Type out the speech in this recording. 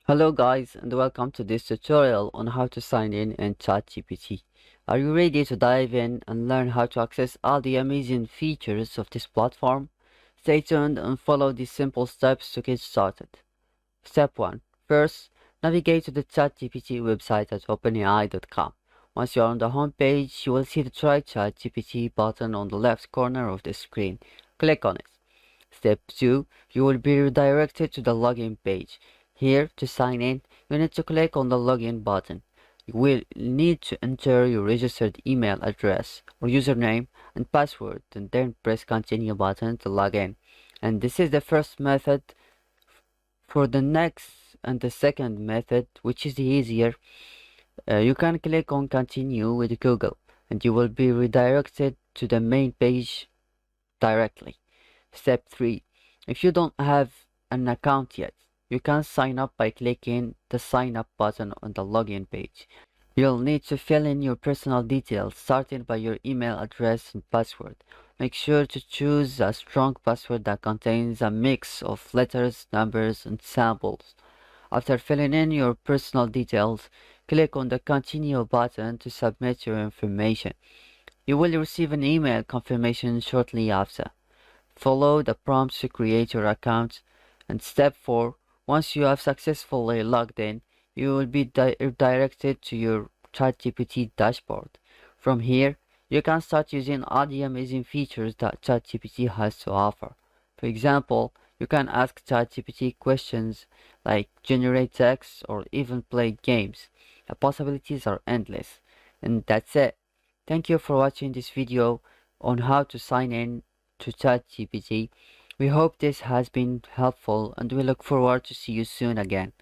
Hello guys and welcome to this tutorial on how to sign in ChatGPT. Are you ready to dive in and learn how to access all the amazing features of this platform? Stay tuned and follow these simple steps to get started. Step 1. First, navigate to the ChatGPT website at openai.com. Once you're on the home page, you will see the Try ChatGPT button on the left corner of the screen. Click on it. Step 2. You will be redirected to the login page. Here, to sign in, you need to click on the login button. You will need to enter your registered email address or username and password and then press continue button to log in. And this is the first method. For the next and the second method, which is easier, you can click on continue with Google and you will be redirected to the main page directly. Step 3. If you don't have an account yet, you can sign up by clicking the sign up button on the login page. You'll need to fill in your personal details, starting by your email address and password. Make sure to choose a strong password that contains a mix of letters, numbers, and symbols. After filling in your personal details, click on the continue button to submit your information. You will receive an email confirmation shortly after. Follow the prompts to create your account. And step 4. Once you have successfully logged in, you will be redirected to your ChatGPT dashboard. From here, you can start using all the amazing features that ChatGPT has to offer. For example, you can ask ChatGPT questions like generate text or even play games. The possibilities are endless. And that's it. Thank you for watching this video on how to sign in to ChatGPT. We hope this has been helpful and we look forward to see you soon again.